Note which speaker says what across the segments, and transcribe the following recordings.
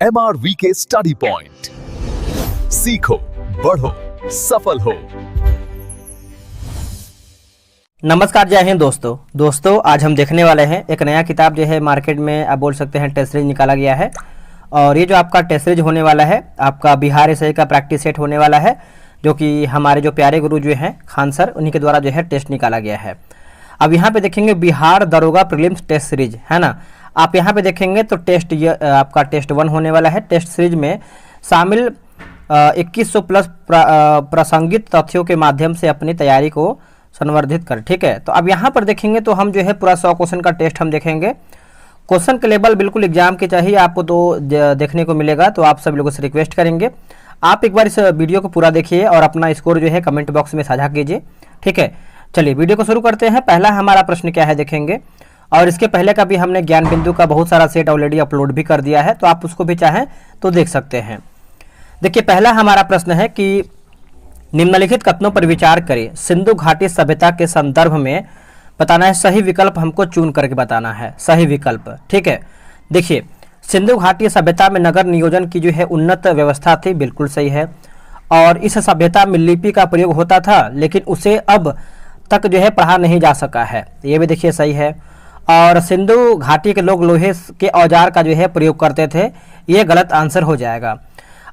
Speaker 1: MRVK study point, सीखो, बढ़ो, सफल हो।
Speaker 2: नमस्कार, जय हिंद दोस्तों आज हम देखने वाले हैं एक नया किताब जो है मार्केट में आप बोल सकते हैं टेस्ट सीरीज निकाला गया है। और ये जो आपका टेस्ट सीरीज होने वाला है आपका बिहार एसआई का प्रैक्टिस सेट होने वाला है, जो कि हमारे जो प्यारे गुरु जो हैं खान सर उन्हीं के द्वारा जो है टेस्ट निकाला गया है। अब यहाँ पे देखेंगे बिहार दरोगा प्रीलिम्स टेस्ट सीरीज है ना। आप यहाँ पे देखेंगे तो टेस्ट ये आपका टेस्ट 1 होने वाला है। टेस्ट सीरीज में शामिल 2100 प्लस प्रासंगिक तथ्यों के माध्यम से अपनी तैयारी को संवर्धित कर। ठीक है, तो अब यहाँ पर देखेंगे तो हम जो है पूरा 100 क्वेश्चन का टेस्ट हम देखेंगे। क्वेश्चन के लेवल बिल्कुल एग्जाम के चाहिए आपको तो देखने को मिलेगा, तो आप सब लोगों से रिक्वेस्ट करेंगे आप एक बार इस वीडियो को पूरा देखिए और अपना स्कोर जो है कमेंट बॉक्स में साझा कीजिए। ठीक है, चलिए वीडियो को शुरू करते हैं। पहला हमारा प्रश्न क्या है देखेंगे, और इसके पहले का भी हमने ज्ञान बिंदु का बहुत सारा सेट ऑलरेडी अपलोड भी कर दिया है, तो आप उसको भी चाहें तो देख सकते हैं। देखिए पहला हमारा प्रश्न है कि निम्नलिखित कथनों पर विचार करें। सिंधु घाटी सभ्यता के संदर्भ में बताना है, सही विकल्प हमको चुन करके बताना है, सही विकल्प। ठीक है, देखिए सिंधु घाटी सभ्यता में नगर नियोजन की जो है उन्नत व्यवस्था थी, बिल्कुल सही है। और इस सभ्यता में लिपि का प्रयोग होता था, लेकिन उसे अब तक जो है पढ़ा नहीं जा सका है, ये भी देखिए सही है। और सिंधु घाटी के लोग लोहे के औजार का जो है प्रयोग करते थे, ये गलत आंसर हो जाएगा।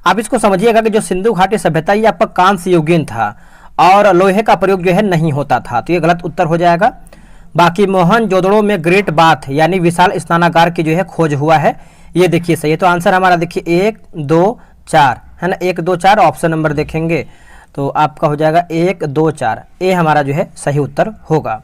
Speaker 2: आप इसको समझिएगा कि जो सिंधु घाटी सभ्यता ये आपका कांस्य युगीन था और लोहे का प्रयोग जो है नहीं होता था, तो ये गलत उत्तर हो जाएगा। बाकी मोहनजोदड़ो में ग्रेट बाथ यानी विशाल स्नानागार की जो है खोज हुआ है, ये देखिए सही है। तो आंसर हमारा देखिए 1, 2, 4 है ना, 1, 2, 4 ऑप्शन नंबर देखेंगे तो आपका हो जाएगा 1, 2, 4, ये हमारा जो है सही उत्तर होगा।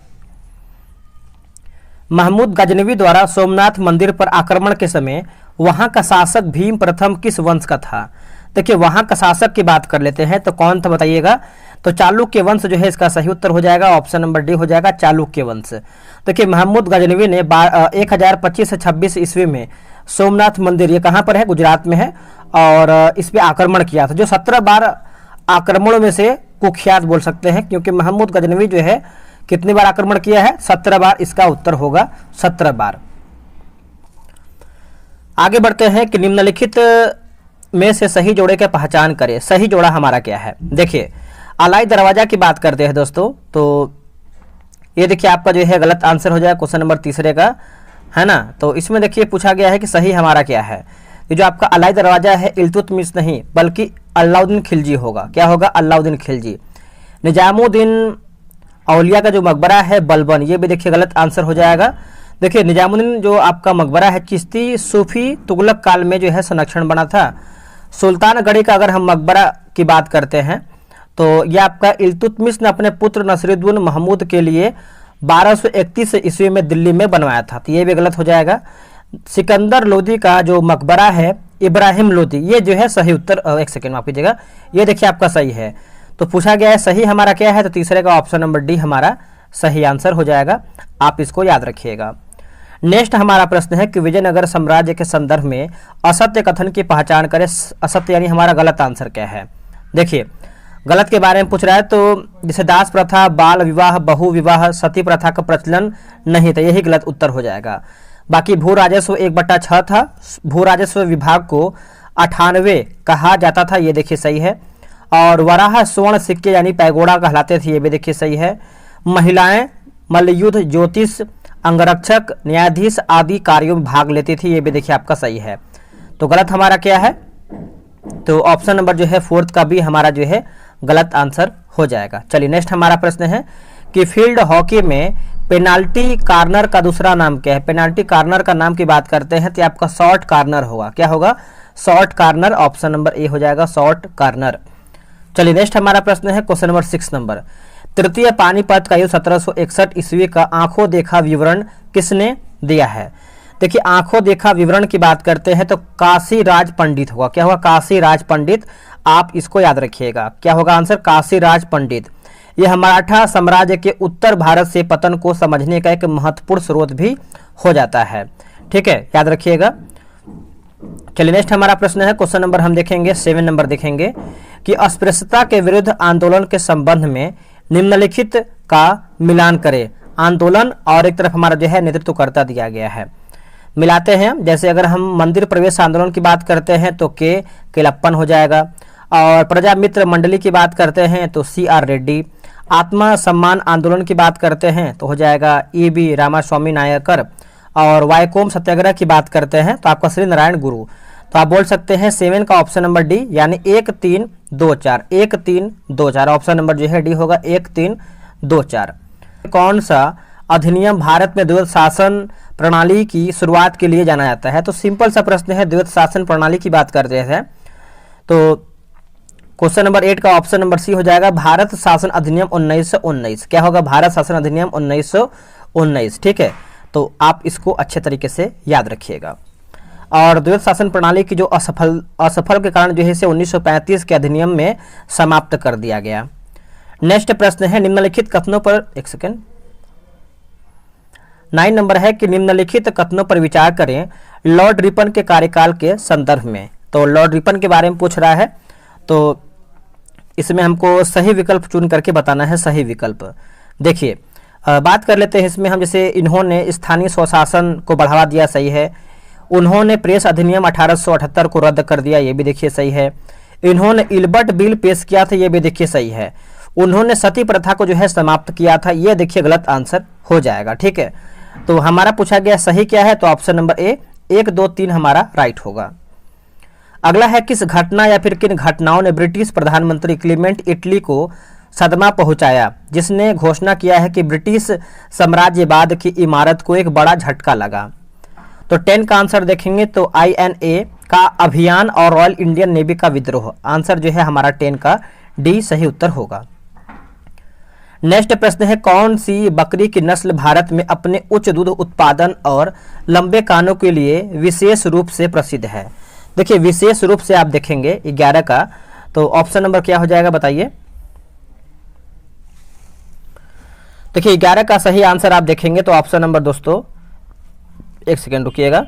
Speaker 2: महमूद गजनवी द्वारा सोमनाथ मंदिर पर आक्रमण के समय वहां का शासक भीम प्रथम किस वंश का था। देखिए वहां का शासक की बात कर लेते हैं तो कौन था बताइएगा, तो चालुक्य वंश जो है इसका सही उत्तर हो जाएगा, ऑप्शन नंबर डी हो जाएगा चालुक्य वंश। देखिए महमूद गजनवी ने 1025 से 26 ईस्वी में सोमनाथ मंदिर, ये कहाँ पर है, गुजरात में है, और इस पर आक्रमण किया था, जो 17 बार आक्रमणों में से कुख्यात बोल सकते हैं, क्योंकि महमूद गजनवी जो है कितनी बार आक्रमण किया है, 17 बार, इसका उत्तर होगा 17 बार। आगे बढ़ते हैं कि निम्नलिखित में से सही जोड़े की पहचान करें। सही जोड़ा हमारा क्या है, देखिए अलाई दरवाजा की बात करते हैं दोस्तों, तो ये देखिए आपका जो है गलत आंसर हो जाएगा क्वेश्चन नंबर 3 का, है ना। तो इसमें देखिए पूछा गया है कि सही हमारा क्या है। ये जो आपका अलाई दरवाजा है इल्तुतमिश नहीं बल्कि अलाउद्दीन खिलजी होगा। क्या होगा, अलाउद्दीन खिलजी। निजामुद्दीन औलिया का जो मकबरा है बलबन, ये भी देखिए गलत आंसर हो जाएगा। देखिए निजामुद्दीन जो आपका मकबरा है चिश्ती सूफी तुगलक काल में जो है संरक्षण बना था। सुल्तानगढ़ी का अगर हम मकबरा की बात करते हैं तो ये आपका इल्तुतमिश ने अपने पुत्र नसरुद्दीन महमूद के लिए 1231 ईस्वी में दिल्ली में बनवाया था, तो ये भी गलत हो जाएगा। सिकंदर लोदी का जो मकबरा है इब्राहिम लोदी, ये जो है सही उत्तर, एक सेकेंड माफ कीजिएगा, ये देखिए आपका सही है। तो पूछा गया है सही हमारा क्या है, तो 3 का ऑप्शन नंबर डी हमारा सही आंसर हो जाएगा, आप इसको याद रखिएगा। नेक्स्ट हमारा प्रश्न है कि विजयनगर साम्राज्य के संदर्भ में असत्य कथन की पहचान करें। असत्य यानी हमारा गलत आंसर क्या है, देखिए गलत के बारे में पूछ रहा है, तो जैसे दास प्रथा, बाल विवाह, बहु विवाह, सती प्रथा का प्रचलन नहीं था, यही गलत उत्तर हो जाएगा। बाकी भू राजस्व 1/6 था, भू राजस्व विभाग को 98 कहा जाता था, ये देखिए सही है। और वराह स्वर्ण सिक्के यानी पैगोड़ा कहलाते थे, ये भी देखिए सही है। महिलाएं मल्लयुद्ध, ज्योतिष, अंगरक्षक, न्यायाधीश आदि कार्यों में भाग लेती थी, ये भी देखिए आपका सही है। तो गलत हमारा क्या है, तो ऑप्शन नंबर जो है 4 का भी हमारा जो है गलत आंसर हो जाएगा। चलिए नेक्स्ट हमारा प्रश्न है कि फील्ड हॉकी में पेनाल्टी कार्नर का दूसरा नाम क्या है। पेनाल्टी कार्नर का नाम की बात करते हैं तो आपका शॉर्ट कार्नर होगा। क्या होगा, short corner, option number A हो जाएगा शॉर्ट कार्नर। चलिए नेक्स्ट हमारा प्रश्न है क्वेश्चन नंबर 6 नंबर। तृतीय पानीपत का युद्ध 1761 ईस्वी का आंखों देखा विवरण किसने दिया है। देखिए आंखों देखा विवरण की बात करते हैं तो काशी राज पंडित होगा। क्या होगा, काशी राज पंडित, आप इसको याद रखिएगा। क्या होगा आंसर, काशी राज पंडित। यह मराठा साम्राज्य के उत्तर भारत से पतन को समझने का एक महत्वपूर्ण स्रोत भी हो जाता है। ठीक है, याद रखिएगा। चलिए नेक्स्ट हमारा प्रश्न है क्वेश्चन नंबर हम देखेंगे 7 नंबर देखेंगे कि अस्पृश्यता के विरुद्ध आंदोलन के संबंध में निम्नलिखित का मिलान करें। आंदोलन और एक तरफ हमारा जो है नेतृत्वकर्ता दिया गया है। मिलाते हैं। जैसे अगर हम मंदिर प्रवेश आंदोलन की बात करते हैं तो के केलप्पन हो जाएगा, और प्रजा मित्र मंडली की बात करते हैं तो CR रेड्डी, आत्मा सम्मान आंदोलन की बात करते हैं तो हो जाएगा EB रामास्वामी नायकर, और वायकोम सत्याग्रह की बात करते हैं तो आपका श्री नारायण गुरु। तो आप बोल सकते हैं 7 का ऑप्शन नंबर डी, यानी 1324, 1324 ऑप्शन नंबर जो है डी होगा 1324। कौन सा अधिनियम भारत में द्वैध शासन प्रणाली की शुरुआत के लिए जाना जाता है? तो सिंपल सा प्रश्न है, द्वैध शासन प्रणाली की बात करते हैं तो क्वेश्चन नंबर 8 का ऑप्शन नंबर सी हो जाएगा भारत शासन अधिनियम 1919। क्या होगा? भारत शासन अधिनियम 1919। ठीक है, तो आप इसको अच्छे तरीके से याद रखिएगा। और द्वैध शासन प्रणाली की जो असफल के कारण जो है इसे 1935 के अधिनियम में समाप्त कर दिया गया। नेक्स्ट प्रश्न है निम्नलिखित कथनों पर, एक सेकेंड, 9 नंबर है कि निम्नलिखित कथनों पर विचार करें लॉर्ड रिपन के कार्यकाल के संदर्भ में। तो लॉर्ड रिपन के बारे में पूछ रहा है, तो इसमें हमको सही विकल्प चुन करके बताना है। सही विकल्प देखिए, बात कर लेते हैं इसमें हम। जैसे इन्होंने स्थानीय स्वशासन को बढ़ावा दिया, सही है। उन्होंने प्रेस अधिनियम 1878 को रद्द कर दिया, ये भी देखिए सही है। इन्होंने इल्बर्ट बिल पेश किया था, ये भी देखिए सही है। उन्होंने सती प्रथा को जो है समाप्त किया था, ये देखिए गलत आंसर हो जाएगा। ठीक है, तो हमारा पूछा गया सही क्या है, तो ऑप्शन नंबर ए 1, 2, 3 हमारा राइट होगा। अगला है किस घटना या फिर किन घटनाओं ने ब्रिटिश प्रधानमंत्री क्लीमेंट इटली को सदमा पहुंचाया, जिसने घोषणा किया है कि ब्रिटिश साम्राज्यवाद की इमारत को एक बड़ा झटका लगा? तो 10 का आंसर देखेंगे तो INA का अभियान और रॉयल इंडियन नेवी का विद्रोह। आंसर जो है हमारा 10 का डी सही उत्तर होगा। नेक्स्ट प्रश्न है कौन सी बकरी की नस्ल भारत में अपने उच्च दूध उत्पादन और लंबे कानों के लिए विशेष रूप से प्रसिद्ध है? देखिए विशेष रूप से आप देखेंगे 11 का, तो ऑप्शन नंबर क्या हो जाएगा बताइए। देखिए 11 का सही आंसर आप देखेंगे तो ऑप्शन नंबर, दोस्तों एक सेकेंड रुकिएगा,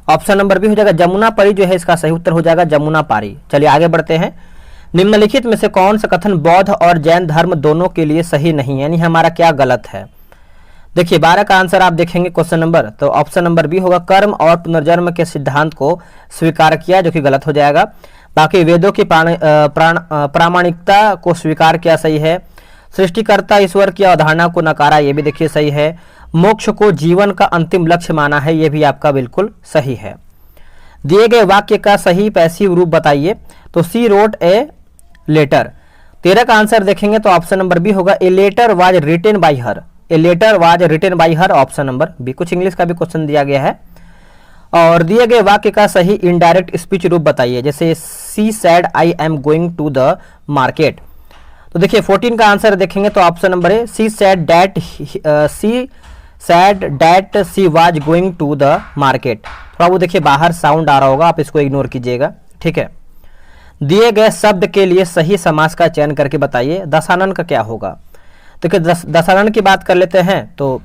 Speaker 2: ऑप्शन नंबर बी हो जाएगा जमुना पारी, जो है इसका सही उत्तर हो जाएगा जमुना पारी। चलिए आगे बढ़ते हैं। निम्नलिखित में से कौन सा कथन बौद्ध और जैन धर्म दोनों के लिए सही नहीं है, यानी हमारा क्या गलत है? देखिए 12 का आंसर आप देखेंगे क्वेश्चन नंबर, तो ऑप्शन नंबर बी होगा कर्म और पुनर्जन्म के सिद्धांत को स्वीकार किया, जो कि गलत हो जाएगा। बाकी वेदों की प्रामाणिकता को स्वीकार किया, सही है। सृष्टिकर्ता ईश्वर की अवधारणा को नकारा, ये भी देखिए सही है। मोक्ष को जीवन का अंतिम लक्ष्य माना है, ये भी आपका बिल्कुल सही है। दिए गए वाक्य का सही पैसिव रूप बताइए, तो सी रोट ए लेटर। 13 का आंसर देखेंगे तो ऑप्शन नंबर बी होगा a letter was written by her, a letter was written by her, option number B. कुछ इंग्लिश का भी क्वेश्चन दिया गया है। और दिए गए वाक्य का सही इनडायरेक्ट स्पीच रूप बताइए, जैसे she said I am going to the market. तो देखिए 14 का आंसर देखेंगे तो ऑप्शन नंबर है she said that she was going to the market. थोड़ा वो देखिए बाहर साउंड आ रहा होगा, आप इसको इग्नोर कीजिएगा। ठीक है, दिए गए शब्द के लिए सही समास का चयन करके बताइए। दशानन का क्या होगा? देखिए दशानन की बात कर लेते हैं तो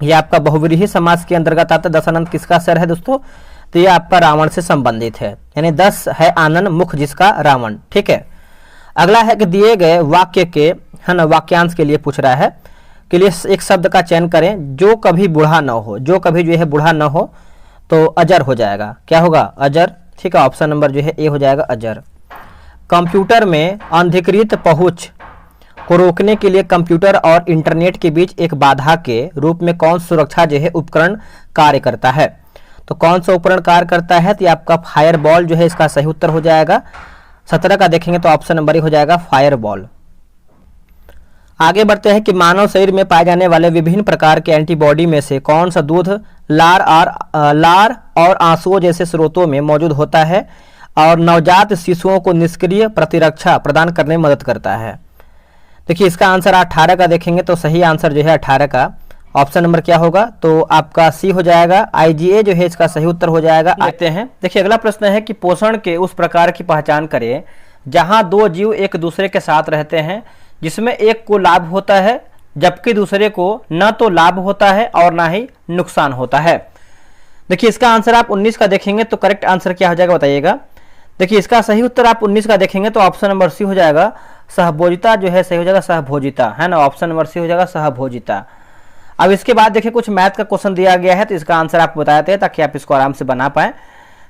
Speaker 2: ये आपका बहुव्रीहि समास के अंतर्गत आता है। दशानन किसका सर है दोस्तों? तो ये आपका रावण से संबंधित है, यानी 10 है आनंद मुख जिसका रावण। ठीक है, अगला है कि दिए गए वाक्य के है ना वाक्यांश के लिए पूछ रहा है के लिए एक शब्द का चयन करें जो कभी बूढ़ा न हो, जो कभी जो है बूढ़ा न हो, तो अजर हो जाएगा। क्या होगा? अजर। ठीक है, ऑप्शन नंबर जो है ए हो जाएगा अजर। कंप्यूटर में अनधिकृत पहुंच को रोकने के लिए कंप्यूटर और इंटरनेट के बीच एक बाधा के रूप में कौन सुरक्षा जो है उपकरण कार्य करता है? तो कौन सा उपकरण कार्य करता है? तो ये आपका फायरबॉल जो है इसका सही उत्तर हो जाएगा। 17 का देखेंगे तो ऑप्शन नंबर ए हो जाएगा फायरबॉल। आगे बढ़ते हैं कि मानव शरीर में पाए जाने वाले विभिन्न प्रकार के एंटीबॉडी में से कौन सा दूध, लार और आंसुओं जैसे स्रोतों में मौजूद होता है और नवजात शिशुओं को निष्क्रिय प्रतिरक्षा प्रदान करने में मदद करता है? देखिए इसका आंसर 18 का देखेंगे तो सही आंसर जो है 18 का ऑप्शन नंबर क्या होगा? तो आपका सी हो जाएगा IgA जो है इसका सही उत्तर हो जाएगा। देखते हैं। देखिए अगला प्रश्न है कि पोषण के उस प्रकार की पहचान करें जहां दो जीव एक दूसरे के साथ रहते हैं, जिसमें एक को लाभ होता है जबकि दूसरे को न तो लाभ होता है और ना ही नुकसान होता है। देखिए इसका आंसर आप 19 का देखेंगे तो करेक्ट आंसर क्या हो जाएगा बताइएगा। देखिए इसका सही उत्तर आप 19 का देखेंगे तो ऑप्शन नंबर सी हो जाएगा, सहभोजिता जो है सही हो जाएगा, सहभोजिता, है ना, ऑप्शन नंबर सी हो जाएगा सहभोजिता। अब इसके बाद देखिए कुछ मैथ का क्वेश्चन दिया गया है, तो इसका आंसर आपको बताते हैं ताकि आप इसको आराम से बना पाए,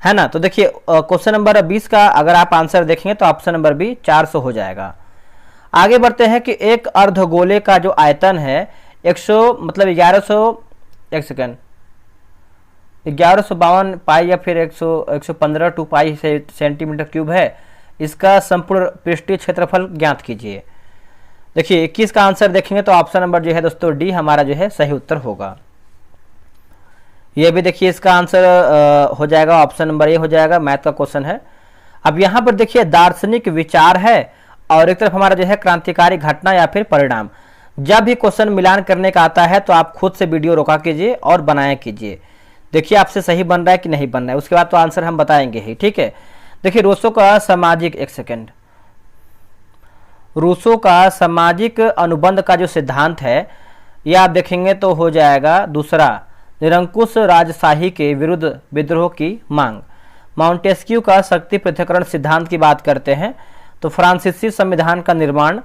Speaker 2: है ना। तो देखिए क्वेश्चन नंबर 20 का अगर आप आंसर देखेंगे तो ऑप्शन नंबर बी 400 हो जाएगा। आगे बढ़ते हैं कि एक अर्धगोले का जो आयतन है 100 मतलब 1100 एक सेकेंड 1152 पाई या फिर 115 टू पाई सेंटीमीटर क्यूब है, इसका संपूर्ण पृष्ठीय क्षेत्रफल ज्ञात कीजिए। देखिए 21 का आंसर देखेंगे तो ऑप्शन नंबर जो है दोस्तों डी हमारा जो है सही उत्तर होगा। ये भी देखिए इसका आंसर हो जाएगा, ऑप्शन नंबर ए हो जाएगा, मैथ का क्वेश्चन है। अब यहाँ पर देखिए दार्शनिक विचार है और एक तरफ हमारा जो है क्रांतिकारी घटना या फिर परिणाम। जब भी क्वेश्चन मिलान करने का आता है तो आप खुद से वीडियो रोका कीजिए और बनाया कीजिए, देखिए आपसे सही बन रहा है कि नहीं बन रहा है, उसके बाद तो आंसर हम बताएंगे ही, ठीक है। देखिए रूसो का सामाजिक, एक सेकेंड, रूसो का सामाजिक अनुबंध का जो सिद्धांत है यह आप देखेंगे तो हो जाएगा दूसरा, निरंकुश राजशाही के विरुद्ध विद्रोह की मांग। माउंटेस्क्यू का शक्ति पृथक्करण सिद्धांत की बात करते हैं तो फ्रांसीसी संविधान का निर्माण,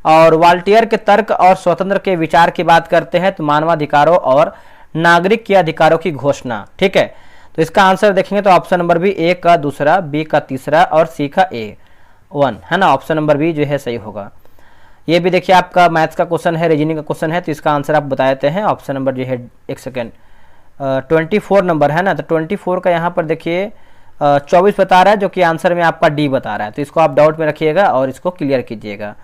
Speaker 2: और वाल्टियर के तर्क और स्वतंत्र के विचार की बात करते हैं तो मानवाधिकारों और नागरिक के अधिकारों की घोषणा, ठीक है। तो इसका आंसर देखेंगे तो ऑप्शन नंबर बी ए का दूसरा, बी का तीसरा और सी का ए 1, है ना, ऑप्शन नंबर बी जो है सही होगा। ये भी देखिए आपका मैथ्स का क्वेश्चन है, रीजनिंग का क्वेश्चन है, तो इसका आंसर आप बता देते हैं, ऑप्शन नंबर जो है एक सेकेंड 24 नंबर है ना, तो 24 का यहाँ पर देखिए 24 बता रहा है जो कि आंसर में आपका डी बता रहा है, तो इसको आप डाउट में रखिएगा और इसको क्लियर कीजिएगा।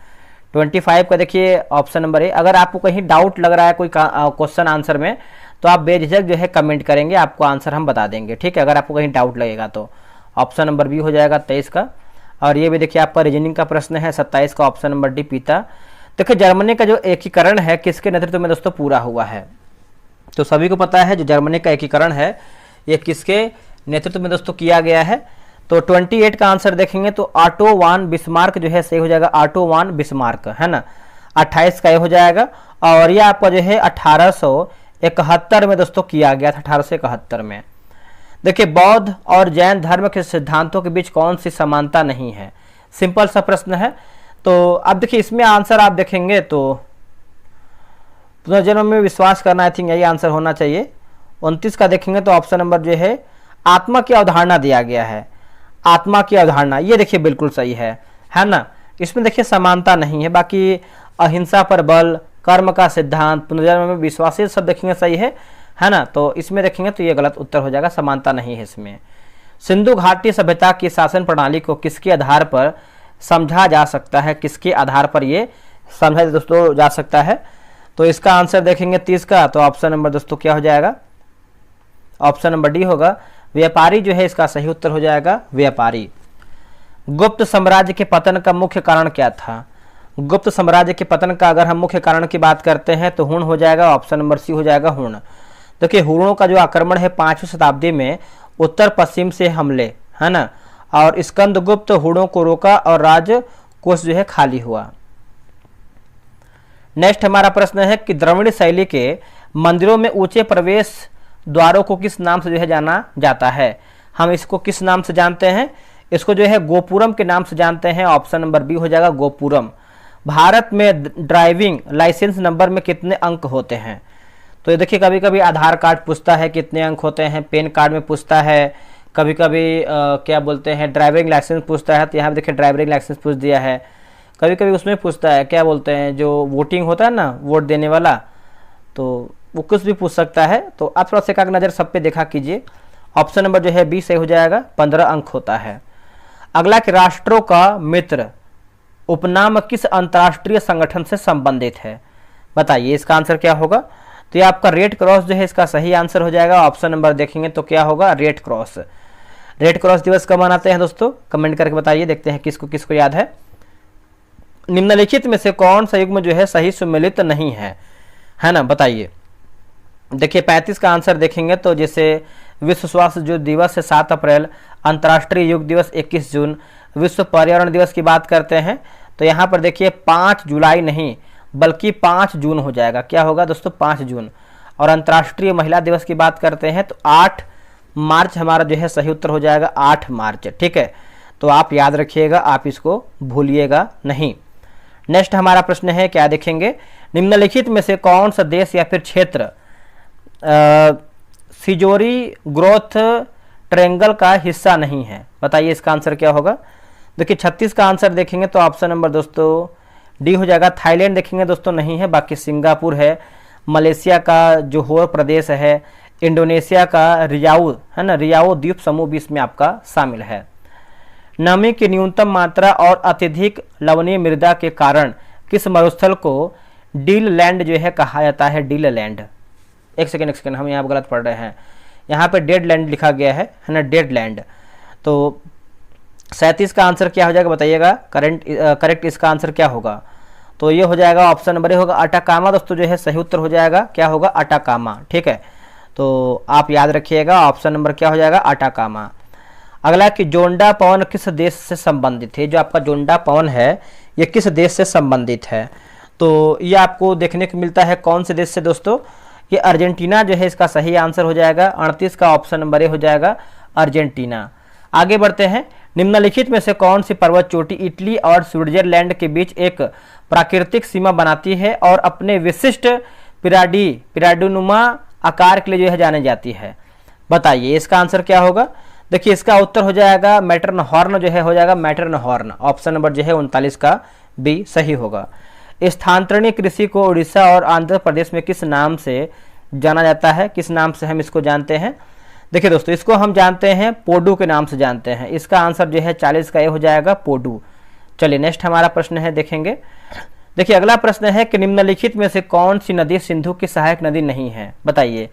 Speaker 2: 25 का देखिए ऑप्शन नंबर ए। अगर आपको कहीं डाउट लग रहा है कोई क्वेश्चन आंसर में तो आप बेझिझक जो है कमेंट करेंगे, आपको आंसर हम बता देंगे, ठीक है। अगर आपको कहीं डाउट लगेगा तो ऑप्शन नंबर बी हो जाएगा 23 का। और ये भी देखिए आपका रीजनिंग का प्रश्न है 27 का, ऑप्शन नंबर डी पीता। देखिए जर्मनी का जो एकीकरण है किसके नेतृत्व में दोस्तों पूरा हुआ है, तो सभी को पता है जो जर्मनी का एकीकरण है ये किसके नेतृत्व में दोस्तों किया गया है। तो 28 का आंसर देखेंगे तो ऑटो वान बिस्मार्क जो है सही हो जाएगा, ऑटो वान बिस्मार्क, है ना। 28 का ये हो जाएगा। और ये आपका जो है 1871 में दोस्तों किया गया था, 1871 में। देखिए बौद्ध और जैन धर्म के सिद्धांतों के बीच कौन सी समानता नहीं है, सिंपल सा प्रश्न है। तो अब देखिए इसमें आंसर आप देखेंगे तो पुनर्जन्म में विश्वास करना, आई थिंक यही आंसर होना चाहिए। 29 का देखेंगे तो ऑप्शन नंबर जो है आत्मा की अवधारणा दिया गया है, आत्मा की अवधारणा, ये देखिए बिल्कुल सही है ना। इसमें देखिए समानता नहीं है, बाकी अहिंसा पर बल, कर्म का सिद्धांत, पुनर्जन्म में विश्वास, ये सब देखेंगे सही है ना। तो इसमें देखेंगे तो ये गलत उत्तर हो जाएगा, समानता नहीं है इसमें। सिंधु घाटी सभ्यता की शासन प्रणाली को किसके आधार पर समझा जा सकता है, किसके आधार पर ये समझा दोस्तों जा सकता है, तो इसका आंसर देखेंगे 30 का, तो ऑप्शन नंबर दोस्तों क्या हो जाएगा, ऑप्शन नंबर डी होगा, व्यापारी जो है इसका सही उत्तर हो जाएगा, व्यापारी। गुप्त साम्राज्य के पतन का मुख्य कारण क्या था, गुप्त साम्राज्य के पतन का अगर हम मुख्य कारण की बात करते हैं तो हुण हो जाएगा, ऑप्शन नंबर सी हो जाएगा हुण। देखिए हुणों का जो आक्रमण है 5वीं शताब्दी में उत्तर पश्चिम से हमले, है ना, और स्कंदगुप्त हुणों को रोका और राजकोष जो है खाली हुआ। नेक्स्ट हमारा प्रश्न है कि द्रविड़ शैली के मंदिरों में ऊंचे प्रवेश द्वारों को किस नाम से जो है जाना जाता है, हम इसको किस नाम से जानते हैं, इसको जो है गोपुरम के नाम से जानते हैं, ऑप्शन नंबर बी हो जाएगा गोपुरम। भारत में ड्राइविंग लाइसेंस नंबर में कितने अंक होते हैं, तो ये देखिए कभी कभी आधार कार्ड पूछता है कितने अंक होते हैं, पैन कार्ड में पूछता है, कभी कभी क्या बोलते हैं ड्राइविंग लाइसेंस पूछता है, तो यहाँ पे देखिए ड्राइविंग लाइसेंस पूछ दिया है। कभी कभी उसमें पूछता है क्या बोलते हैं जो वोटिंग होता है ना, वोट देने वाला, तो वो कुछ भी पूछ सकता है। तो आप थोड़ा सा एक नज़र सब पे देखा कीजिए, ऑप्शन नंबर जो है 20 सही हो जाएगा, 15 अंक होता है। अगला कि राष्ट्रों का मित्र उपनाम किस अंतर्राष्ट्रीय संगठन से संबंधित है, बताइए इसका आंसर क्या होगा, तो ये आपका रेड क्रॉस जो है इसका सही आंसर हो जाएगा, ऑप्शन नंबर देखेंगे तो क्या होगा, रेड क्रॉस। रेड क्रॉस दिवस कब मनाते हैं दोस्तों, कमेंट करके बताइए, देखते हैं किसको किसको याद है। निम्नलिखित में से कौन सा युग्म जो है सही सुमेलित नहीं है ना, बताइए। देखिए 35 का आंसर देखेंगे तो जैसे विश्व स्वास्थ्य जो दिवस है 7 अप्रैल, अंतर्राष्ट्रीय योग दिवस 21 जून, विश्व पर्यावरण दिवस की बात करते हैं तो यहाँ पर देखिए 5 जुलाई नहीं बल्कि 5 जून हो जाएगा, क्या होगा दोस्तों 5 जून। और अंतर्राष्ट्रीय महिला दिवस की बात करते हैं तो 8 मार्च हमारा जो है सही उत्तर हो जाएगा, 8 मार्च, ठीक है। तो आप याद रखिएगा, आप इसको भूलिएगा नहीं। नेक्स्ट हमारा प्रश्न है, क्या देखेंगे, निम्नलिखित में से कौन सा देश या फिर क्षेत्र सिजोरी ग्रोथ ट्रायंगल का हिस्सा नहीं है? बताइए इसका आंसर क्या होगा। देखिए 36 का आंसर देखेंगे तो ऑप्शन नंबर दोस्तों डी हो जाएगा। थाईलैंड देखेंगे दोस्तों नहीं है, बाकी सिंगापुर है, मलेशिया का जोहोर प्रदेश है, इंडोनेशिया का रियाऊ है ना, रियाऊ द्वीप समूह भी इसमें आपका शामिल है। नमी की न्यूनतम मात्रा और अत्यधिक लवणीय मृदा के कारण किस मरुस्थल को डील लैंड जो है कहा जाता है? डील लैंड, एक सेकेंड हम यहाँ गलत पढ़ रहे हैं, यहाँ पे डेड लैंड लिखा गया है ना, डेड लैंड। तो 37 का आंसर क्या हो जाएगा बताइएगा, करेक्ट इसका आंसर क्या होगा? तो ये हो जाएगा ऑप्शन नंबर ए होगा अटाकामा दोस्तों, जो है सही उत्तर हो जाएगा, क्या होगा? अटाकामा। ठीक है, तो आप याद रखिएगा ऑप्शन नंबर क्या हो जाएगा? अटाकामा। अगला कि जोंडा पवन किस देश से संबंधित है? जो आपका जोंडा पवन है ये किस देश से संबंधित है? तो ये आपको देखने को मिलता है कौन से देश से दोस्तों? ये अर्जेंटीना जो है इसका सही आंसर हो जाएगा। 38 का ऑप्शन नंबर ए हो जाएगा अर्जेंटीना। आगे बढ़ते हैं, निम्नलिखित में से कौन सी पर्वत चोटी इटली और स्विट्जरलैंड के बीच एक प्राकृतिक सीमा बनाती है और अपने विशिष्ट पिरामिडनुमा आकार के लिए जो है जानी जाती है? बताइए इसका आंसर क्या होगा। देखिए इसका उत्तर हो जाएगा मैटरनहॉर्न, जो है हो जाएगा मैटरनहॉर्न। ऑप्शन नंबर जो है 39 का बी सही होगा। स्थानांतरणीय कृषि को उड़ीसा और आंध्र प्रदेश में किस नाम से जाना जाता है? किस नाम से हम इसको जानते हैं? देखिए दोस्तों इसको हम जानते हैं पोडू के नाम से जानते हैं। इसका आंसर जो है 40 का ये हो जाएगा पोडू। चलिए नेक्स्ट हमारा प्रश्न है, देखेंगे। देखिए अगला प्रश्न है कि निम्नलिखित में से कौन सी नदी सिंधु की सहायक नदी नहीं है? बताइए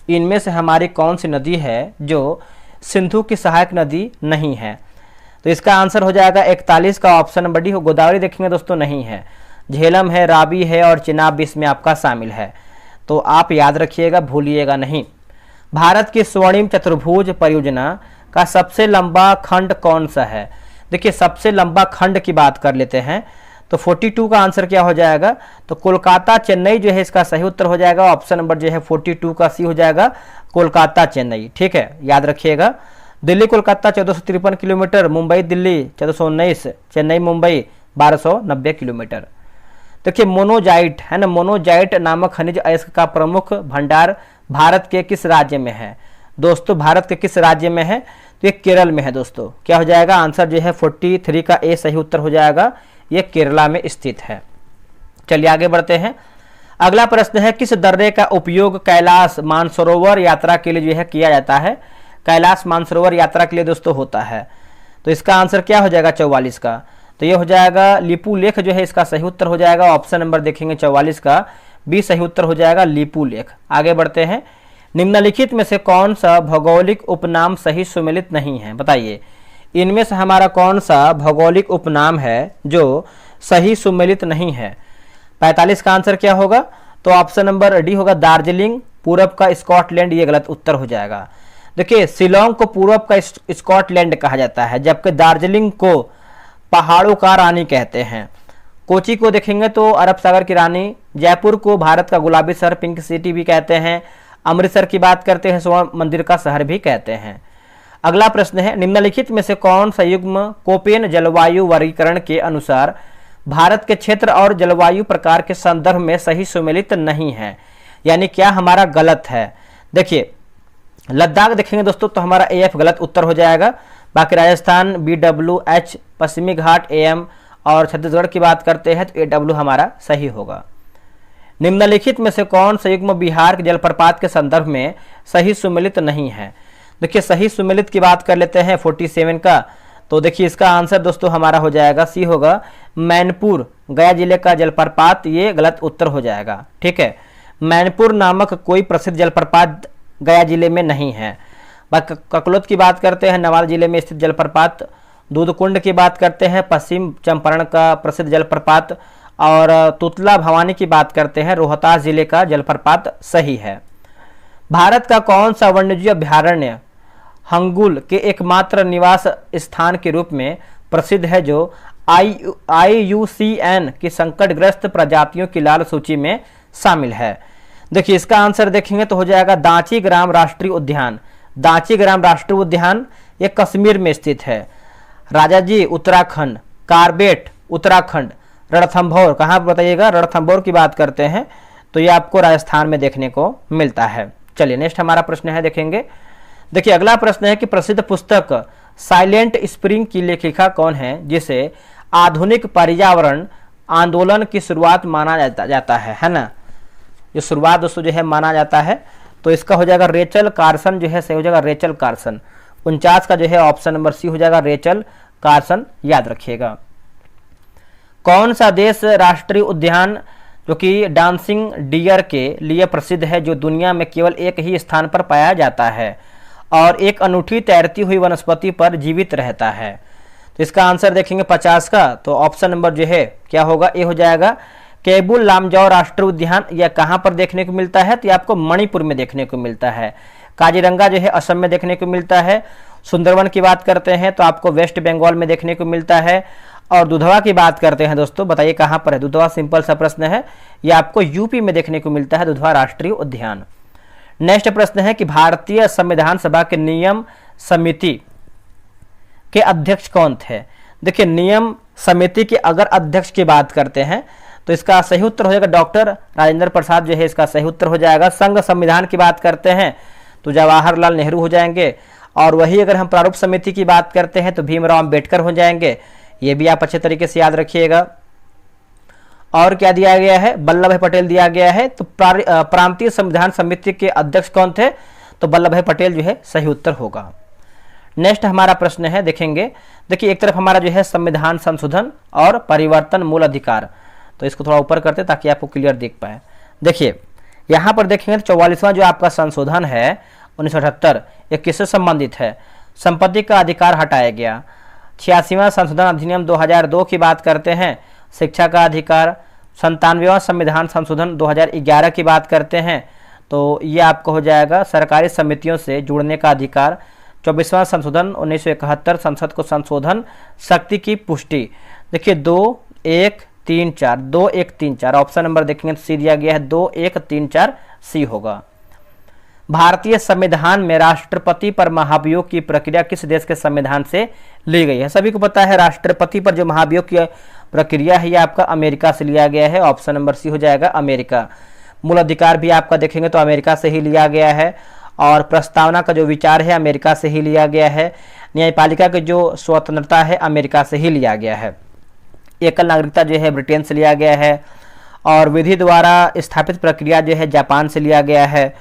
Speaker 2: इनमें से हमारी कौन सी नदी है जो सिंधु की सहायक नदी नहीं है? तो इसका आंसर हो जाएगा 41 का ऑप्शन नंबर डी हो। गोदावरी देखेंगे दोस्तों नहीं है, झेलम है, रावी है और चिनाब भी इसमें आपका शामिल है। तो आप याद रखिएगा, भूलिएगा नहीं। भारत की स्वर्णिम चतुर्भुज परियोजना का सबसे लंबा खंड कौन सा है? देखिए सबसे लंबा खंड की बात कर लेते हैं तो 42 का आंसर क्या हो जाएगा? तो कोलकाता चेन्नई जो है इसका सही उत्तर हो जाएगा। ऑप्शन नंबर जो है 42 का सी हो जाएगा, कोलकाता चेन्नई। ठीक है, याद रखिएगा। Delhi Kolkata 1453 kilometre, Mumbai Delhi 1419, Chennai Mumbai 1290 kilometre. देखिए मोनोजाइट है ना, मोनोजाइट नामक खनिज अयस्क का प्रमुख भंडार भारत के किस राज्य में है? दोस्तों भारत के किस राज्य में है? तो ये केरल में है दोस्तों। क्या हो जाएगा? आंसर जो है 43 का ए सही उत्तर हो जाएगा, ये केरला में स्थित है। चलिए आगे बढ़ते हैं। अगला प्रश्न है, किस दर्रे का उपयोग कैलाश मानसरोवर यात्रा के लिए जो है किया जाता है? कैलाश मानसरोवर यात्रा के लिए दोस्तों होता है। तो इसका आंसर क्या हो जाएगा 44 का? तो ये हो जाएगा लिपू लेख जो है इसका सही उत्तर हो जाएगा। ऑप्शन नंबर देखेंगे 44 का बी सही उत्तर हो जाएगा, लिपू लेख। आगे बढ़ते हैं, निम्नलिखित में से कौन सा भौगोलिक उपनाम सही सुमेलित नहीं है? बताइए इनमें से हमारा कौन सा भौगोलिक उपनाम है जो सही सुमेलित नहीं है? 45 का आंसर क्या होगा? तो ऑप्शन नंबर डी होगा दार्जिलिंग, पूरब का स्कॉटलैंड, ये गलत उत्तर हो जाएगा। देखिए शिलोंग को पूरब का स्कॉटलैंड कहा जाता है, जबकि दार्जिलिंग को पहाड़ों का रानी कहते हैं। कोची को देखेंगे तो अरब सागर की रानी, जयपुर को भारत का गुलाबी शहर पिंक सिटी भी कहते हैं, अमृतसर की बात करते हैं स्वर्ण मंदिर का शहर भी कहते हैं। अगला प्रश्न है, निम्नलिखित में से कौन सा युग्म कोपेन जलवायु वर्गीकरण के अनुसार भारत के क्षेत्र और जलवायु प्रकार के संदर्भ में सही सुमेलित नहीं है? यानी क्या हमारा गलत है? देखिए लद्दाख देखेंगे दोस्तों तो हमारा एफ गलत उत्तर हो जाएगा। बाकी राजस्थान BWH, पश्चिमी घाट AM और छत्तीसगढ़ की बात करते हैं तो AW हमारा सही होगा। निम्नलिखित में से कौन सा युग्म बिहार के जलप्रपात के संदर्भ में सही सुमेलित नहीं है? देखिए सही सुमेलित की बात कर लेते हैं 47 का। तो देखिए इसका आंसर दोस्तों हमारा हो जाएगा सी होगा, मैनपुर गया जिले का जलप्रपात, ये गलत उत्तर हो जाएगा। ठीक है, मैनपुर नामक कोई प्रसिद्ध जलप्रपात गया जिले में नहीं है। ककलोत की बात करते हैं, नवादा जिले में स्थित जलप्रपात। दूधकुंड की बात करते हैं, पश्चिम चंपारण का प्रसिद्ध जलप्रपात। और तुतला भवानी की बात करते हैं, रोहतास जिले का जलप्रपात सही है। भारत का कौन सा वन्यजीव अभ्यारण्य हंगुल के एकमात्र निवास स्थान के रूप में प्रसिद्ध है, जो IUCN की संकटग्रस्त प्रजातियों की लाल सूची में शामिल है? देखिए इसका आंसर देखेंगे तो हो जाएगा दांची ग्राम राष्ट्रीय उद्यान। दांची ग्राम राष्ट्रीय उद्यान ये कश्मीर में स्थित है। राजाजी उत्तराखंड, कार्बेट उत्तराखंड, रणथंभौर कहाँ पर बताइएगा, रणथंभौर की बात करते हैं तो ये आपको राजस्थान में देखने को मिलता है। चलिए नेक्स्ट हमारा प्रश्न है, देखेंगे। देखिए अगला प्रश्न है कि प्रसिद्ध पुस्तक साइलेंट स्प्रिंग की लेखिका कौन है जिसे आधुनिक पर्यावरण आंदोलन की शुरुआत माना जाता है ना। जो शुरुआत दोस्तों जो है माना जाता है तो इसका हो जाएगा रेचल कार्सन, जो है सही हो जाएगा रेचल कार्सन। 49 का जो है ऑप्शन नंबर सी हो जाएगा रेचल कार्सन, याद रखिएगा। कौन सा देश राष्ट्रीय उद्यान जो कि डांसिंग डियर के लिए प्रसिद्ध है, जो दुनिया में केवल एक ही स्थान पर पाया जाता है और एक अनूठी तैरती हुई वनस्पति पर जीवित रहता है। तो इसका आंसर देखेंगे 50 का, तो ऑप्शन नंबर जो है क्या होगा, ए हो जाएगा केबुल लामजाओ राष्ट्रीय उद्यान। यह कहाँ पर देखने को मिलता है, तो ये आपको मणिपुर में देखने को मिलता है। काजीरंगा जो है असम में देखने को मिलता है। सुंदरवन की बात करते हैं तो आपको वेस्ट बंगाल में देखने को मिलता है। और दुधवा की बात करते हैं दोस्तों, बताइए कहाँ पर है दुधवा, सिंपल सा प्रश्न है, ये आपको यूपी में देखने को मिलता है दुधवा राष्ट्रीय उद्यान। नेक्स्ट प्रश्न है कि भारतीय संविधान सभा के नियम समिति के अध्यक्ष कौन थे। देखिए नियम समिति के अगर अध्यक्ष की बात करते हैं तो इसका सही उत्तर हो जाएगा डॉक्टर राजेंद्र प्रसाद, जो है इसका सही उत्तर हो जाएगा। संघ संविधान की बात करते हैं तो जवाहरलाल नेहरू हो जाएंगे। और वही अगर हम प्रारूप समिति की बात करते हैं तो भीमराव अंबेडकर हो जाएंगे। ये भी आप अच्छे तरीके से याद रखिएगा। और क्या दिया गया है, वल्लभ भाई पटेल दिया गया है। तो प्रांतीय संविधान समिति के अध्यक्ष कौन थे, तो वल्लभ भाई पटेल जो है सही उत्तर होगा। नेक्स्ट हमारा प्रश्न है, देखेंगे। देखिए एक तरफ हमारा जो है संविधान संशोधन और परिवर्तन मूल अधिकार, तो इसको थोड़ा ऊपर करते ताकि आपको क्लियर दिख पाए। देखिए यहाँ पर देखेंगे 44वां जो आपका संशोधन है 1978, ये किससे संबंधित है, संपत्ति का अधिकार हटाया गया। 86वां संशोधन अधिनियम 2002 की बात करते हैं, शिक्षा का अधिकार। 97वां संविधान संशोधन 2011 की बात करते हैं तो ये आपको हो जाएगा सरकारी समितियों से जुड़ने का अधिकार। 24वां संशोधन 1971 संसद को संशोधन शक्ति की पुष्टि। देखिए 2, 1, 3, 4, 2, 1, 3, 4 ऑप्शन नंबर देखेंगे तो सी दिया गया है, 2, 1, 3, 4 सी होगा। भारतीय संविधान में राष्ट्रपति पर महाभियोग की प्रक्रिया किस देश के संविधान से ली गई है। सभी को पता है राष्ट्रपति पर जो महाभियोग की प्रक्रिया है ये आपका अमेरिका से लिया गया है। ऑप्शन नंबर सी हो जाएगा अमेरिका। मूल अधिकार भी आपका देखेंगे तो अमेरिका से ही लिया गया है। और प्रस्तावना का जो विचार है अमेरिका से ही लिया गया है। न्यायपालिका की जो स्वतंत्रता है अमेरिका से ही लिया गया है। एकल नागरिकता जो है ब्रिटेन से लिया गया है। और विधि द्वारा स्थापित प्रक्रिया जो है जापान से लिया गया है।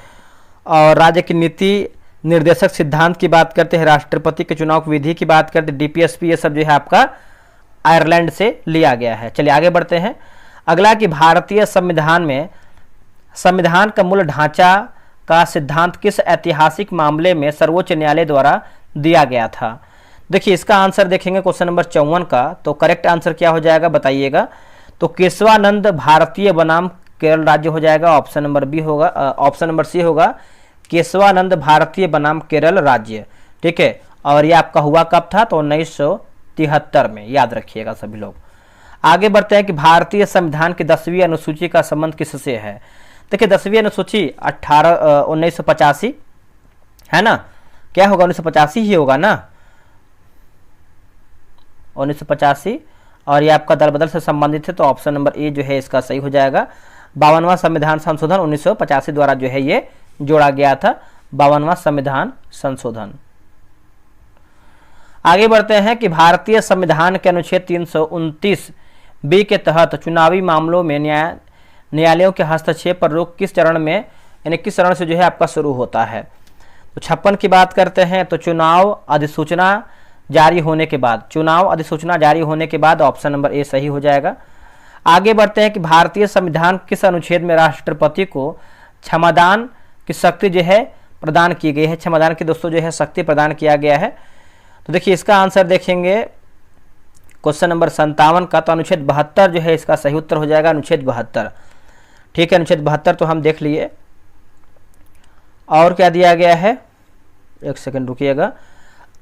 Speaker 2: और राज्य की नीति निर्देशक सिद्धांत की बात करते हैं, राष्ट्रपति के चुनाव की विधि की बात करते हैं, डीपीएसपी, ये सब जो है आपका आयरलैंड से लिया गया है। चलिए आगे बढ़ते हैं। अगला कि भारतीय संविधान में संविधान का मूल ढांचा का सिद्धांत किस ऐतिहासिक मामले में सर्वोच्च न्यायालय द्वारा दिया गया था। देखिए इसका आंसर देखेंगे क्वेश्चन नंबर 54 का, तो करेक्ट आंसर क्या हो जाएगा बताइएगा। तो केशवानंद भारतीय बनाम केरल राज्य हो जाएगा। ऑप्शन नंबर बी होगा, ऑप्शन नंबर सी होगा केशवानंद भारतीय बनाम केरल राज्य। ठीक है, और ये आपका हुआ कब था, तो 1973 में, याद रखिएगा सभी लोग। आगे बढ़ते हैं कि भारतीय संविधान की 10वीं अनुसूची का संबंध किससे है। देखिए 10वीं अनुसूची 1985 है ना, क्या होगा 1985 ही होगा ना, 1985। और ये आपका दल बदल से संबंधित है तो ऑप्शन नंबर ए जो है इसका सही हो जाएगा। 52वां संविधान संशोधन 1985 द्वारा जो है ये जोड़ा गया था, 52वां संविधान संशोधन। आगे बढ़ते हैं कि भारतीय संविधान के अनुच्छेद 329 बी के तहत चुनावी मामलों में न्यायालयों के हस्तक्षेप पर रोक किस चरण में, यानी किस चरण से जो है आपका शुरू होता है। तो 56 की बात करते हैं तो चुनाव अधिसूचना जारी होने के बाद, चुनाव अधिसूचना जारी होने के बाद, ऑप्शन नंबर ए सही हो जाएगा। आगे बढ़ते हैं कि भारतीय संविधान किस अनुच्छेद में राष्ट्रपति को क्षमादान की शक्ति जो है प्रदान की गई है, क्षमादान की दोस्तों जो है शक्ति प्रदान किया गया है। तो देखिए इसका आंसर देखेंगे क्वेश्चन नंबर 57 का, तो अनुच्छेद 72 जो है इसका सही उत्तर हो जाएगा, अनुच्छेद 72। ठीक है, अनुच्छेद 72 तो हम देख लिए। और क्या दिया गया है, एक सेकंड रुकिएगा,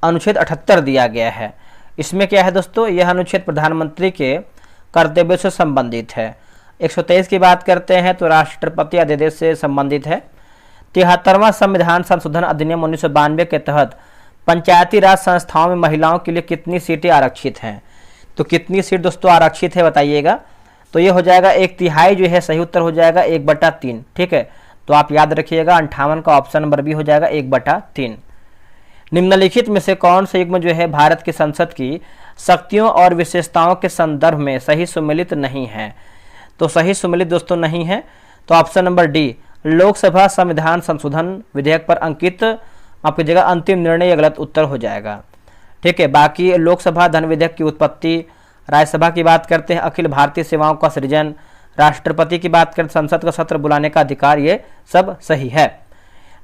Speaker 2: अनुच्छेद 78 दिया गया है। इसमें क्या है दोस्तों, यह अनुच्छेद प्रधानमंत्री के कर्तव्यों से संबंधित है। 123 की बात करते हैं तो राष्ट्रपति अध्यादेश से संबंधित है। 73वां संविधान संशोधन अधिनियम 1992 के तहत पंचायती राज संस्थाओं में महिलाओं के लिए कितनी सीटें आरक्षित हैं? तो कितनी सीट दोस्तों आरक्षित है बताइएगा। तो ये हो जाएगा 1/3 जो है सही उत्तर हो जाएगा 1/3। ठीक है, तो आप याद रखिएगा 58 का ऑप्शन नंबर बी हो जाएगा 1/3। निम्नलिखित में से कौन सा युग्म जो है भारत की संसद की शक्तियों और विशेषताओं के संदर्भ में सही सुमेलित नहीं है? तो सही सुमेलित दोस्तों नहीं है, तो ऑप्शन नंबर डी लोकसभा संविधान संशोधन विधेयक पर अंकित आपकी जगह अंतिम निर्णय गलत उत्तर हो जाएगा। ठीक है, बाकी लोकसभा धन विधेयक की उत्पत्ति, राज्यसभा की बात करते हैं अखिल भारतीय सेवाओं का सृजन, राष्ट्रपति की बात करते संसद का सत्र बुलाने का अधिकार, ये सब सही है।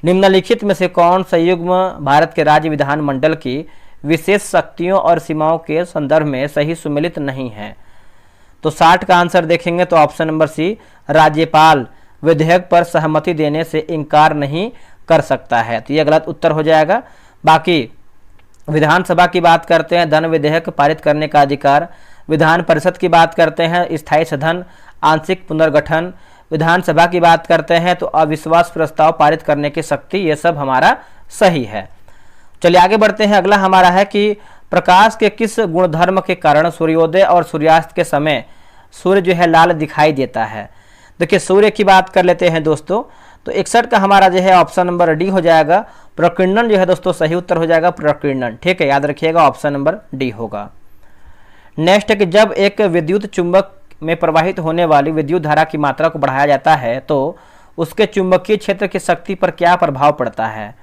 Speaker 2: निम्नलिखित में से कौन सा युग्म भारत के राज्य विधानमंडल की विशेष शक्तियों और सीमाओं के संदर्भ में सही सुमेलित नहीं है? तो 60 का आंसर देखेंगे तो ऑप्शन नंबर सी राज्यपाल विधेयक पर सहमति देने से इनकार नहीं कर सकता है, तो यह गलत उत्तर हो जाएगा। बाकी विधानसभा की बात करते हैं धन विधेयक पारित करने का अधिकार, विधान परिषद की बात करते हैं स्थायी सदन आंशिक पुनर्गठन, विधानसभा की बात करते हैं तो अविश्वास प्रस्ताव पारित करने की शक्ति, ये सब हमारा सही है। चलिए आगे बढ़ते हैं। अगला हमारा है कि प्रकाश के किस गुणधर्म के कारण सूर्योदय और सूर्यास्त के समय सूर्य जो है लाल दिखाई देता है? देखिए सूर्य की बात कर लेते हैं दोस्तों, तो 61 का हमारा जो है ऑप्शन नंबर डी हो जाएगा प्रकीर्णन जो है दोस्तों सही उत्तर हो जाएगा प्रकीर्णन। ठीक है, याद रखिएगा ऑप्शन नंबर डी होगा। नेक्स्ट है कि जब एक विद्युत चुंबक में प्रवाहित होने वाली विद्युत धारा की मात्रा को बढ़ाया जाता है तो उसके चुंबकीय क्षेत्र की शक्ति पर क्या प्रभाव पड़ता है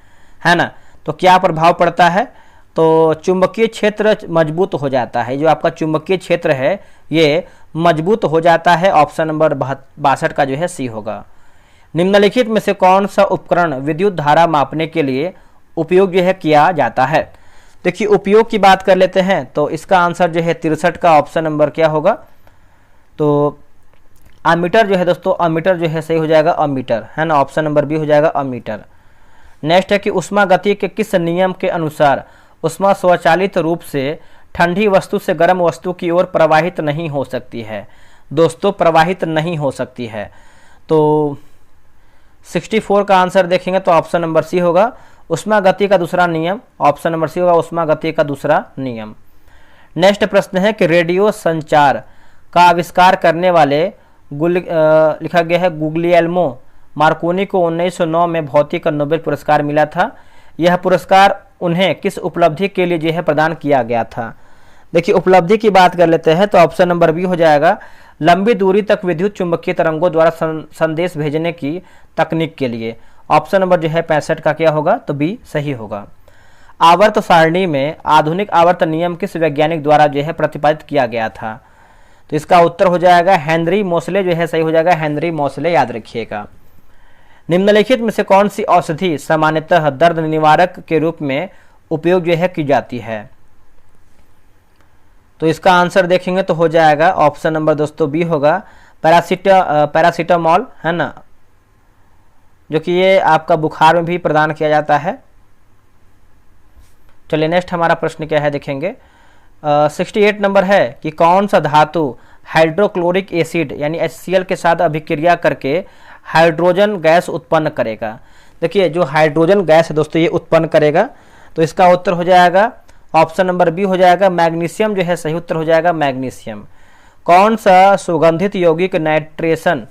Speaker 2: ना? तो क्या प्रभाव पड़ता है? तो चुंबकीय क्षेत्र मजबूत हो जाता है, जो आपका चुंबकीय क्षेत्र है ये मजबूत हो जाता है। ऑप्शन नंबर 62 का जो है सी होगा। निम्नलिखित में से कौन सा उपकरण विद्युत धारा मापने के लिए उपयोग जो है किया जाता है? देखिए उपयोग की बात कर लेते हैं तो इसका आंसर जो है 63 का ऑप्शन नंबर क्या होगा? तो अमीटर जो है दोस्तों, अमीटर जो है सही हो जाएगा अमीटर, है ना? ऑप्शन नंबर बी हो जाएगा अमीटर। नेक्स्ट है कि उष्मा गति के किस नियम के अनुसार उष्मा स्वचालित रूप से ठंडी वस्तु से गर्म वस्तु की ओर प्रवाहित नहीं हो सकती है? दोस्तों प्रवाहित नहीं हो सकती है। तो 64 का आंसर देखेंगे तो ऑप्शन नंबर सी होगा उष्मा गति का दूसरा नियम, ऑप्शन नंबर सी होगा उष्मा गति का दूसरा नियम। नेक्स्ट प्रश्न है कि रेडियो संचार का आविष्कार करने वाले लिखा गया है गुग्लिएल्मो मार्कोनी को 1909 में भौतिक का नोबेल पुरस्कार मिला था। यह पुरस्कार उन्हें किस उपलब्धि के लिए जो है प्रदान किया गया था? देखिए उपलब्धि की बात कर लेते हैं तो ऑप्शन नंबर बी हो जाएगा लंबी दूरी तक विद्युत चुंबकीय तरंगों द्वारा संदेश भेजने की तकनीक के लिए। ऑप्शन नंबर जो है 65 का क्या होगा? तो बी सही होगा। आवर्त सारणी में आधुनिक आवर्त नियम किस वैज्ञानिक द्वारा जो है प्रतिपादित किया गया था? तो इसका उत्तर हो जाएगा हेनरी मोसले जो है सही हो जाएगा हेनरी मोसले, याद रखिएगा। निम्नलिखित में से कौन सी औषधि सामान्यतः दर्द निवारक के रूप में उपयोग जो है की जाती है? तो इसका आंसर देखेंगे तो हो जाएगा ऑप्शन नंबर दोस्तों बी होगा पैरासीटामोल, है ना? जो कि ये आपका बुखार में भी प्रदान किया जाता है। चलिए नेक्स्ट हमारा प्रश्न क्या है देखेंगे। 68 नंबर है कि कौन सा धातु हाइड्रोक्लोरिक एसिड यानी HCl के साथ अभिक्रिया करके हाइड्रोजन गैस उत्पन्न करेगा? देखिए जो हाइड्रोजन गैस है दोस्तों ये उत्पन्न करेगा, तो इसका उत्तर हो जाएगा ऑप्शन नंबर बी हो जाएगा मैग्नीशियम जो है सही उत्तर हो जाएगा मैग्नीशियम। कौन सा सुगंधित यौगिक नाइट्रेशन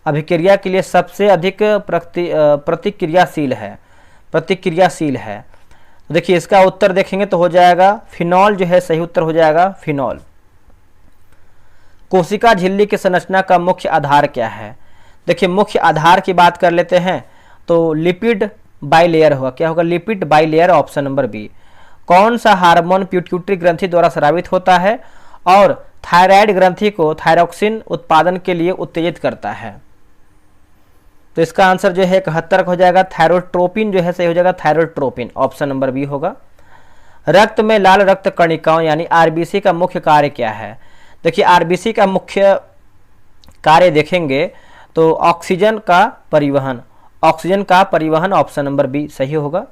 Speaker 2: अभिक्रिया के लिए सबसे अधिक प्रतिक्रियाशील है? देखिए इसका उत्तर देखेंगे तो हो जाएगा फिनॉल जो है सही उत्तर हो जाएगा फिनॉल। कोशिका झिल्ली की संरचना का मुख्य आधार क्या है? देखिए मुख्य आधार की बात कर लेते हैं तो लिपिड बाइलेयर होगा, क्या होगा? Lipid bilayer, option number B. कौन सा हार्मोन पिट्यूटरी ग्रंथि द्वारा स्रावित होता है और थायराइड ग्रंथि को थायरोक्सिन उत्पादन के लिए उत्तेजित करता है? तो इसका आंसर जो है 71 हो जाएगा थायरोट्रोपिन जो है सही हो जाएगा थायरोट्रोपिन, ऑप्शन नंबर बी होगा। रक्त में लाल रक्त कणिकाओं यानी आरबीसी का मुख्य कार्य क्या है? देखिए आरबीसी का मुख्य कार्य देखेंगे तो ऑक्सीजन का परिवहन, ऑप्शन नंबर बी सही होगा।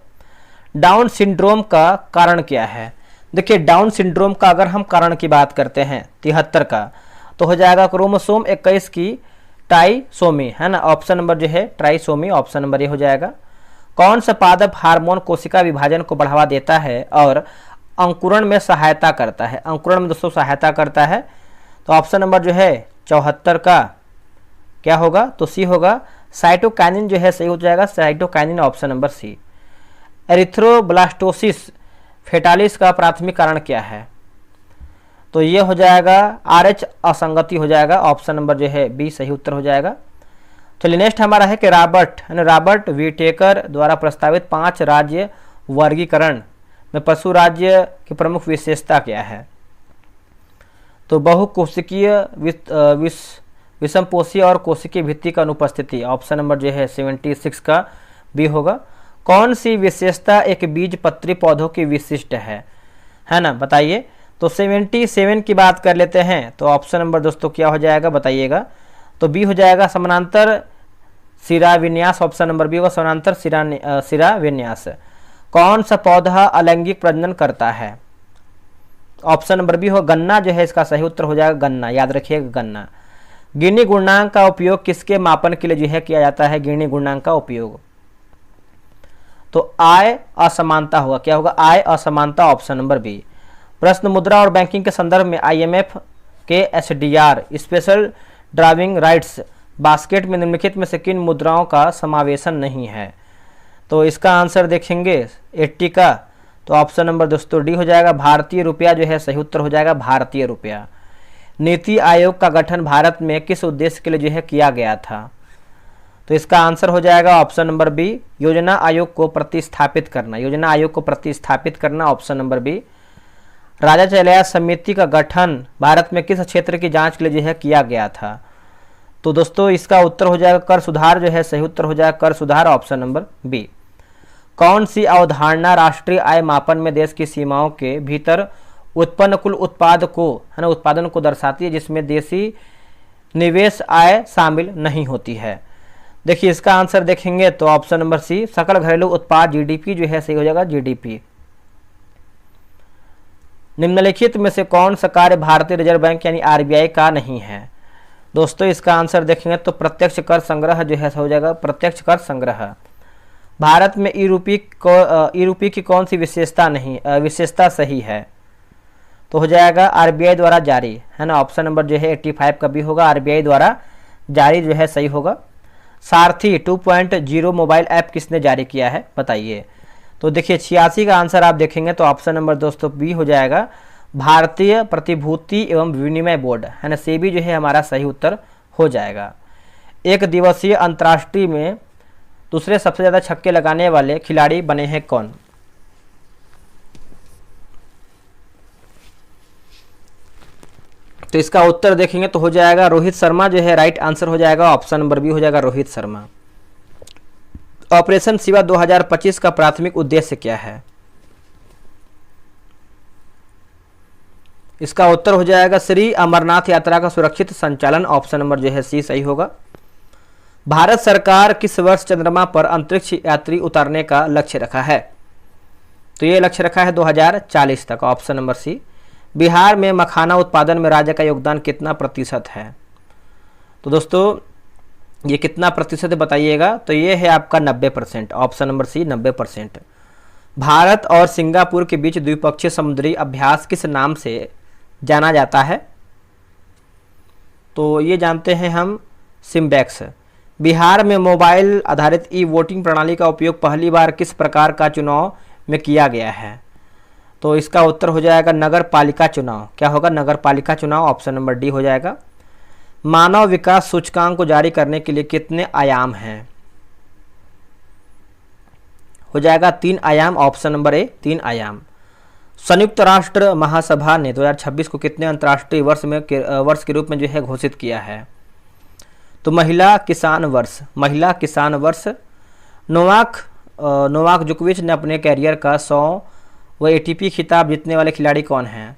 Speaker 2: डाउन सिंड्रोम का कारण क्या है? देखिए डाउन सिंड्रोम का अगर हम कारण की बात करते हैं 73 का तो हो जाएगा क्रोमोसोम 21 की ट्राइसोमी, है ना? ऑप्शन नंबर जो है ट्राइसोमी, ऑप्शन नंबर ये हो जाएगा। कौन सा पादप हार्मोन कोशिका विभाजन को बढ़ावा देता है और अंकुरण में सहायता करता है? अंकुरण में दोस्तों सहायता करता है। तो ऑप्शन नंबर जो है 74 का क्या होगा? तो सी होगा। साइटोकाइनिन जो है सही हो जाएगा, cytokinin option number C. Erythroblastosis fetalis का प्राथमिक कारण क्या है? तो ये हो जाएगा RH असंगति हो जाएगा, ऑप्शन नंबर जो है बी सही उत्तर हो जाएगा। चलिए नेक्स्ट हमारा है कि रॉबर्ट विटेकर द्वारा प्रस्तावित 5 राज्य वर्गीकरण में पशु राज्य की प्रमुख विशेषता क्या है? तो बहुकोशिकीय, विषमपोषी और कोशिकीय भित्ति का अनुपस्थिति, ऑप्शन नंबर जो है 76 का बी होगा। कौन सी विशेषता एक बीजपत्री पौधों की विशिष्ट है ना, बताइए। तो 77 की बात कर लेते हैं, तो ऑप्शन नंबर दोस्तों क्या हो जाएगा बताइएगा? तो बी हो जाएगा, समानांतर सिरा विन्यास, ऑप्शन नंबर बी होगा, समानांतर सिरा विन्यास। कौन सा पौधा अलैंगिक प्रजनन करता है? ऑप्शन नंबर बी हो, गन्ना जो है इसका सही उत्तर हो जाएगा, गन्ना, याद रखिएगा गन्ना। गिनी गुणांक का उपयोग किसके मापन के लिए जो है किया जाता है? गिनी गुणांक का उपयोग तो आय असमानता होगा, क्या होगा? आय असमानता, ऑप्शन नंबर बी। प्रश्न मुद्रा और बैंकिंग के संदर्भ में IMF के SDR special driving rights basket में निम्नलिखित में से किन मुद्राओं का समावेशन नहीं है? तो इसका आंसर देखेंगे 80 का, तो ऑप्शन नंबर दोस्तों डी हो जाएगा, भारतीय रुपया जो है सही उत्तर हो जाएगा, भारतीय रुपया। नीति आयोग का गठन भारत में किस उद्देश्य के लिए जो है किया गया था? तो इसका आंसर हो जाएगा ऑप्शन नंबर बी, योजना आयोग को प्रतिस्थापित करना, योजना आयोग को प्रतिस्थापित करना, ऑप्शन नंबर बी। राजा चलैया समिति का गठन भारत में किस क्षेत्र की जांच के लिए जो है किया गया था? तो दोस्तों इसका उत्तर हो जाएगा कर सुधार जो है सही उत्तर हो जाएगा, कर सुधार, ऑप्शन नंबर बी। कौन सी अवधारणा राष्ट्रीय आय मापन में देश की सीमाओं के भीतर उत्पन्न कुल उत्पाद को उत्पादन को दर्शाती है, जिसमें देशी निवेश आय शामिल नहीं होती है? देखिए इसका आंसर देखेंगे तो ऑप्शन नंबर सी, सकल घरेलू उत्पाद GDP जो है सही हो जाएगा, GDP। निम्नलिखित में से कौन सा कार्य भारतीय रिजर्व बैंक यानी RBI का नहीं है? दोस्तों इसका आंसर देखेंगे तो प्रत्यक्ष कर संग्रह जो है हो जाएगा, प्रत्यक्ष कर संग्रह। भारत में ई रूपी की कौन सी विशेषता सही है? तो हो जाएगा RBI द्वारा जारी, है ना, ऑप्शन नंबर जो है 85 का भी होगा, RBI द्वारा जारी जो है सही होगा। सारथी 2.0 मोबाइल ऐप किसने जारी किया है बताइए? तो देखिए 86 का आंसर आप देखेंगे तो ऑप्शन नंबर दोस्तों बी हो जाएगा, भारतीय प्रतिभूति एवं विनिमय बोर्ड, है ना, सेबी जो है हमारा सही उत्तर हो जाएगा। एक दिवसीय अंतर्राष्ट्रीय में दूसरे सबसे ज़्यादा छक्के लगाने वाले खिलाड़ी बने हैं कौन? तो इसका उत्तर देखेंगे तो हो जाएगा रोहित शर्मा जो है राइट आंसर हो जाएगा, ऑप्शन नंबर बी हो जाएगा, रोहित शर्मा। ऑपरेशन शिवा 2025 का प्राथमिक उद्देश्य क्या है? इसका उत्तर हो जाएगा श्री अमरनाथ यात्रा का सुरक्षित संचालन, ऑप्शन नंबर जो है सी सही होगा। भारत सरकार किस वर्ष चंद्रमा पर अंतरिक्ष यात्री उतारने का लक्ष्य रखा है? तो ये लक्ष्य रखा है 2040 तक, ऑप्शन नंबर सी। बिहार में मखाना उत्पादन में राज्य का योगदान कितना प्रतिशत है? तो दोस्तों ये कितना प्रतिशत है बताइएगा? तो ये है आपका 90%, ऑप्शन नंबर सी 90%। भारत और सिंगापुर के बीच द्विपक्षीय समुद्री अभ्यास किस नाम से जाना जाता है? तो ये जानते हैं हम सिम्बैक्स। बिहार में मोबाइल आधारित वोटिंग प्रणाली का उपयोग पहली बार किस प्रकार का चुनाव में किया गया है? तो इसका उत्तर हो जाएगा नगर पालिका चुनाव, क्या होगा? नगर पालिका चुनाव, ऑप्शन नंबर डी हो जाएगा। मानव विकास सूचकांक को जारी करने के लिए कितने आयाम हैं? हो जाएगा 3 आयाम, ऑप्शन नंबर ए 3 आयाम। संयुक्त राष्ट्र महासभा ने 2026 को कितने अंतर्राष्ट्रीय वर्ष के रूप में जो है घोषित किया है? तो महिला किसान वर्ष, महिला किसान वर्ष। नोवाक जोकोविच ने अपने कैरियर का 100 व ATP खिताब जीतने वाले खिलाड़ी कौन हैं?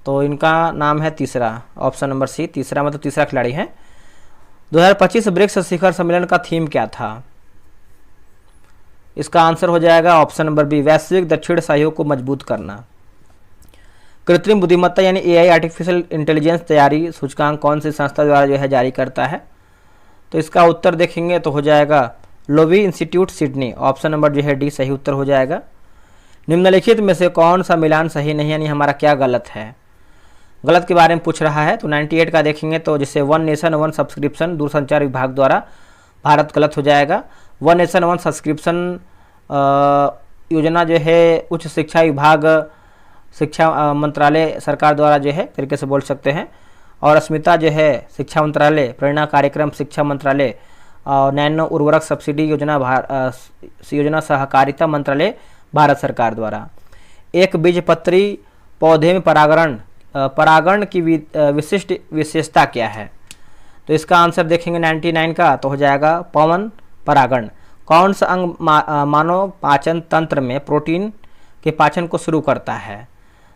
Speaker 2: तो इनका नाम है तीसरा, ऑप्शन नंबर सी, तीसरा मतलब तीसरा खिलाड़ी है। 2025 ब्रिक्स शिखर सम्मेलन का थीम क्या था? इसका आंसर हो जाएगा ऑप्शन नंबर बी, वैश्विक दक्षिण सहयोग को मजबूत करना। कृत्रिम बुद्धिमत्ता यानी AI आर्टिफिशियल इंटेलिजेंस तैयारी सूचकांक कौन सी संस्था द्वारा जो है जारी करता है? तो इसका उत्तर देखेंगे तो हो जाएगा Loewi institute Sydney, option number जो है डी सही उत्तर हो जाएगा। निम्नलिखित में से कौन सा मिलान सही नहीं, यानी हमारा क्या गलत है, गलत के बारे में पूछ रहा है। तो 98 का देखेंगे तो जैसे वन नेशन वन सब्सक्रिप्शन दूरसंचार विभाग द्वारा भारत गलत हो जाएगा। वन नेशन वन सब्सक्रिप्शन योजना जो है उच्च शिक्षा विभाग शिक्षा मंत्रालय सरकार द्वारा जो है तरीके से बोल सकते हैं, और अस्मिता जो है शिक्षा मंत्रालय, प्रेरणा कार्यक्रम शिक्षा मंत्रालय, और नैनो उर्वरक सब्सिडी योजना सहकारिता मंत्रालय भारत सरकार द्वारा। एक बीजपत्री पौधे में परागण की विशिष्ट विशेषता क्या है, तो इसका आंसर देखेंगे 99 का तो हो जाएगा पवन परागण। कौन सा अंग मानव पाचन तंत्र में प्रोटीन के पाचन को शुरू करता है,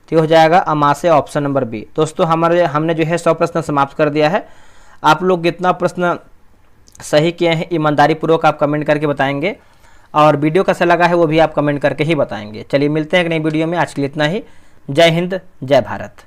Speaker 2: तो हो जाएगा अमाशय, ऑप्शन नंबर बी। दोस्तों हमने जो है 100 प्रश्न समाप्त कर दिया है। आप लोग कितना प्रश्न सही किए हैं ईमानदारी पूर्वक आप कमेंट करके बताएंगे, और वीडियो कैसा लगा है वो भी आप कमेंट करके ही बताएंगे। चलिए मिलते हैं एक नई वीडियो में, आज के लिए इतना ही। जय हिंद, जय भारत।